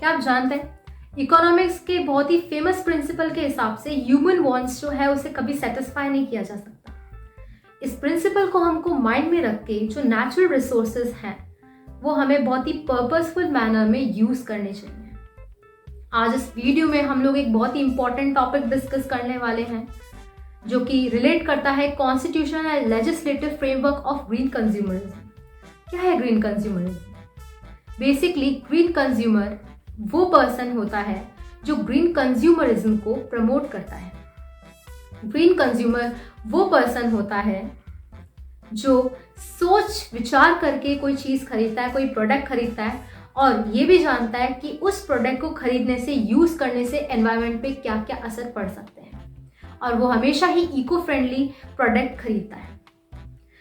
क्या आप जानते हैं इकोनॉमिक्स के बहुत ही फेमस प्रिंसिपल के हिसाब से ह्यूमन वांट्स जो है उसे कभी सेटिस्फाई नहीं किया जा सकता। इस प्रिंसिपल को हमको माइंड में रख के जो नेचुरल रिसोर्सेज हैं वो हमें बहुत ही पर्पसफुल मैनर में यूज करने चाहिए। आज इस वीडियो में हम लोग एक बहुत ही इंपॉर्टेंट टॉपिक डिस्कस करने वाले हैं जो कि रिलेट करता है constitutional and legislative framework of green consumerism. क्या है green consumerism? Basically green consumer वो पर्सन होता है जो ग्रीन कंज्यूमरिज्म को प्रमोट करता है। ग्रीन कंज्यूमर वो पर्सन होता है जो सोच विचार करके कोई चीज़ खरीदता है, कोई प्रोडक्ट खरीदता है और ये भी जानता है कि उस प्रोडक्ट को खरीदने से, यूज़ करने से एनवायरनमेंट पे क्या क्या असर पड़ सकते हैं और वो हमेशा ही इको फ्रेंडली प्रोडक्ट खरीदता है।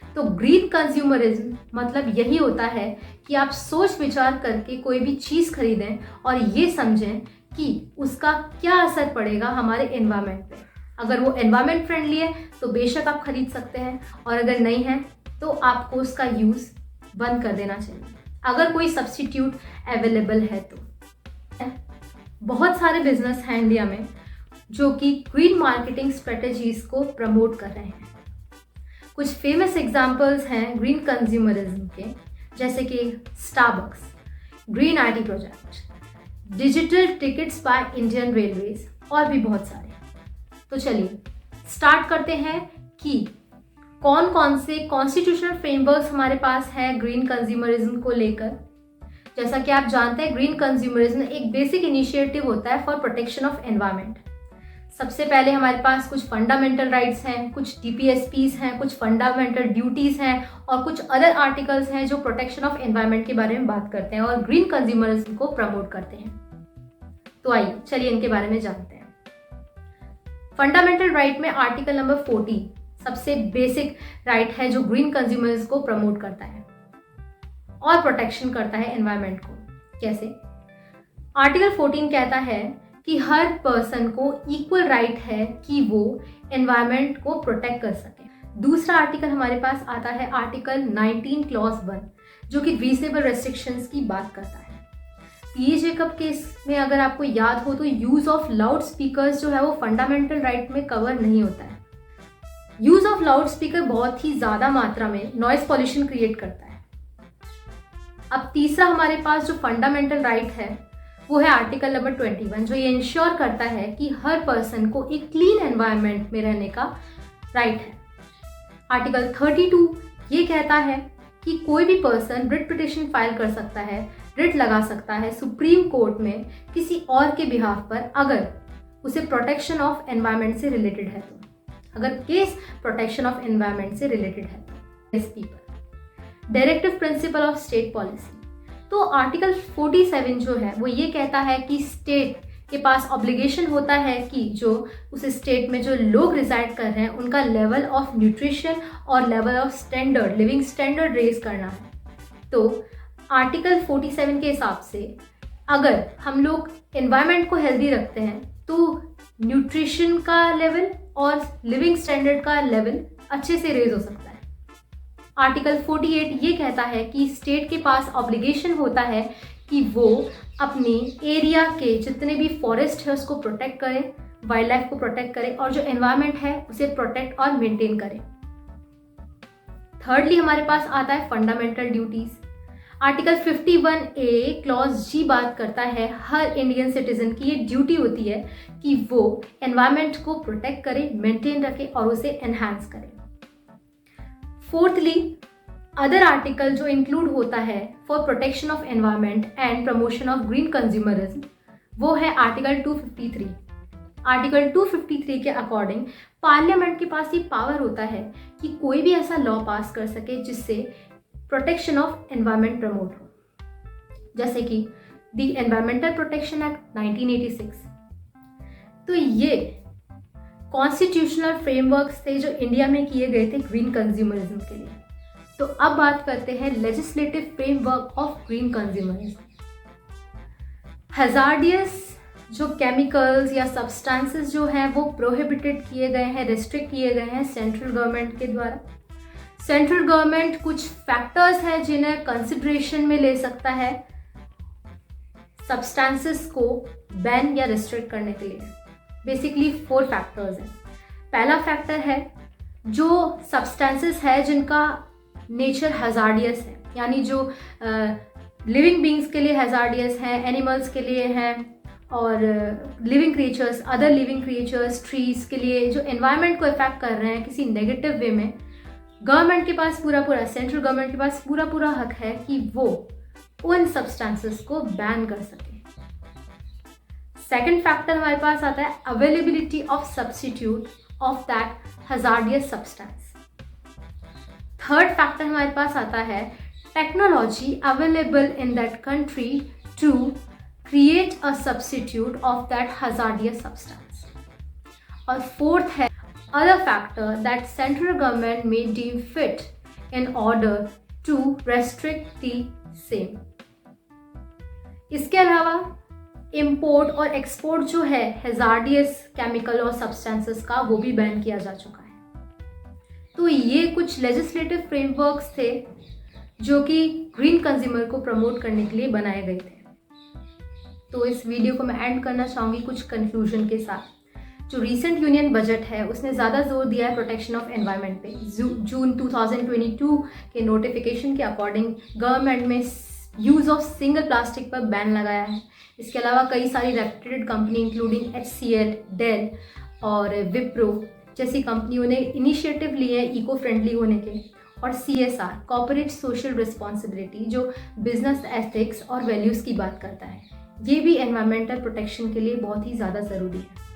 तो ग्रीन कंज्यूमरिज्म मतलब यही होता है कि आप सोच विचार करके कोई भी चीज़ खरीदें और ये समझें कि उसका क्या असर पड़ेगा हमारे एनवायरनमेंट पे। अगर वो एनवायरनमेंट फ्रेंडली है तो बेशक आप खरीद सकते हैं और अगर नहीं है तो आपको उसका यूज़ बंद कर देना चाहिए अगर कोई सब्स्टिट्यूट अवेलेबल है तो। बहुत सारे बिजनेस हैं इंडिया में जो कि ग्रीन मार्केटिंग स्ट्रेटजीज को प्रमोट कर रहे हैं। कुछ फेमस एग्जांपल्स हैं ग्रीन कंज्यूमरिज्म के, जैसे कि Starbucks, green IT project, digital tickets by Indian railways और भी बहुत सारे। तो चलिए स्टार्ट करते हैं कि कौन कौन से कॉन्स्टिट्यूशनल फ्रेमवर्क्स हमारे पास हैं ग्रीन कंज्यूमरिज्म को लेकर। जैसा कि आप जानते हैं ग्रीन कंज्यूमरिज्म एक बेसिक इनिशिएटिव होता है फॉर प्रोटेक्शन ऑफ एनवायरनमेंट। सबसे पहले हमारे पास कुछ फंडामेंटल राइट्स हैं, कुछ डीपीएसपीज हैं, कुछ फंडामेंटल ड्यूटीज हैं और कुछ अदर आर्टिकल्स हैं जो प्रोटेक्शन ऑफ एनवायरनमेंट के बारे में बात करते हैं और ग्रीन कंज्यूमरिज्म को प्रमोट करते हैं। तो आइए चलिए इनके बारे में जानते हैं। फंडामेंटल राइट में आर्टिकल नंबर 40 सबसे बेसिक राइट है जो ग्रीन कंज्यूमरिज्म को प्रमोट करता है और प्रोटेक्शन करता है एनवायरनमेंट को। कैसे? आर्टिकल 14 कहता है कि हर पर्सन को इक्वल राइट है कि वो एनवायरनमेंट को प्रोटेक्ट कर सके। दूसरा आर्टिकल हमारे पास आता है आर्टिकल 19 क्लॉज 1 जो कि रीजनेबल रेस्ट्रिक्शंस की बात करता है। पीए जेकब केस में अगर आपको याद हो तो यूज ऑफ लाउड स्पीकर्स जो है वो फंडामेंटल राइट में कवर नहीं होता है। यूज ऑफ लाउड स्पीकर बहुत ही ज़्यादा मात्रा में नॉइज पॉल्यूशन क्रिएट करता है। अब तीसरा हमारे पास जो फंडामेंटल राइट है वो है आर्टिकल नंबर 21 जो ये इंश्योर करता है कि हर पर्सन को एक क्लीन एनवायरनमेंट में रहने का राइट है। आर्टिकल 32 ये कहता है कि कोई भी पर्सन रिट पिटिशन फाइल कर सकता है, रिट लगा सकता है सुप्रीम कोर्ट में किसी और के बिहाफ पर अगर उसे प्रोटेक्शन ऑफ एनवायरनमेंट से रिलेटेड है तो, अगर केस प्रोटेक्शन ऑफ एनवायरनमेंट से रिलेटेड है तो। एसपी पर directive principle of state policy तो आर्टिकल 47 जो है वो ये कहता है कि स्टेट के पास ऑब्लिगेशन होता है कि जो उस स्टेट में जो लोग रिजाइड कर रहे हैं उनका लेवल ऑफ न्यूट्रिशन और level of standard, living standard raise करना है। तो आर्टिकल 47 के हिसाब से अगर हम लोग एनवायरनमेंट को हेल्दी रखते हैं तो न्यूट्रिशन का लेवल और लिविंग स्टैंडर्ड का लेवल अच्छे से रेज हो सकता है। आर्टिकल 48 ये कहता है कि स्टेट के पास ऑब्लिगेशन होता है कि वो अपने एरिया के जितने भी फॉरेस्ट है उसको प्रोटेक्ट करे, वाइल्ड लाइफ को प्रोटेक्ट करे और जो एनवायरनमेंट है उसे प्रोटेक्ट और मेंटेन करे। थर्डली हमारे पास आता है fundamental duties. Article 51A clause जी बात करता है हर इंडियन सिटीजन की ये ड्यूटी होती है कि वो एनवायरनमेंट को प्रोटेक्ट करे, मेंटेन रखे और उसे एनहांस करे। फोर्थली अदर आर्टिकल जो इंक्लूड होता है for protection of environment and promotion of green consumerism वो है आर्टिकल 253। आर्टिकल 253 के अकॉर्डिंग पार्लियामेंट के पास ये पावर होता है कि कोई भी ऐसा लॉ पास कर सके जिससे प्रोटेक्शन ऑफ एनवायरनमेंट प्रमोट हो, जैसे कि द एनवायरमेंटल प्रोटेक्शन एक्ट 1986। तो ये कॉन्स्टिट्यूशनल फ्रेमवर्क्स थे जो इंडिया में किए गए थे ग्रीन कंज्यूमरिज्म के लिए। तो अब बात करते हैं legislative framework of green consumerism. Hazardous जो केमिकल्स या सब्सटेंसेस जो हैं वो प्रोहिबिटेड किए गए हैं, रेस्ट्रिक्ट किए गए हैं सेंट्रल गवर्नमेंट के द्वारा। सेंट्रल गवर्नमेंट कुछ फैक्टर्स हैं जिन्हें कंसिडरेशन में ले सकता है। सब्सटेंसेस को बैन या रिस्ट्रिक्ट करने के लिए? बेसिकली 4 फैक्टर्स हैं। पहला फैक्टर है जो सब्सटेंसेस है जिनका नेचर हजार्डियस है, यानी जो लिविंग बींग्स के लिए हजार्डियस हैं, एनिमल्स के लिए हैं, और living creatures, other living creatures, trees के लिए जो एनवायरनमेंट को इफेक्ट कर रहे हैं किसी नेगेटिव वे में, गवर्नमेंट के पास सेंट्रल गवर्नमेंट के पास पूरा हक है कि वो उन सब्सटेंसेस को बैन कर सके। सेकंड फैक्टर हमारे पास आता है availability of substitute of that hazardous substance. Third factor हमारे पास आता है technology available in that country to create a substitute of that hazardous substance. और फोर्थ है other factor that central government may deem fit in order to restrict the same. इसके अलावा import और export जो है हैजार्डियस केमिकल और substances का, वो भी बैन किया जा चुका है। तो ये कुछ लेजिस्लेटिव फ्रेमवर्क्स थे जो कि ग्रीन कंज्यूमर को प्रमोट करने के लिए बनाए गए थे। तो इस वीडियो को मैं एंड करना चाहूँगी कुछ कंक्लूजन के साथ। जो रीसेंट यूनियन बजट है उसने ज़्यादा जोर दिया है प्रोटेक्शन ऑफ एनवायरनमेंट पे। जून 2022 के नोटिफिकेशन के अकॉर्डिंग गवर्नमेंट में यूज़ ऑफ सिंगल प्लास्टिक पर बैन लगाया है। इसके अलावा कई सारी reputed company including HCL, Dell और विप्रो जैसी कंपनियों ने इनिशिएटिव लिए हैं इको फ्रेंडली होने के। और CSR, कॉर्पोरेट सोशल रिस्पॉन्सिबिलिटी, जो बिजनेस एथिक्स और वैल्यूज़ की बात करता है, ये भी एनवायरमेंटल प्रोटेक्शन के लिए बहुत ही ज़्यादा ज़रूरी है।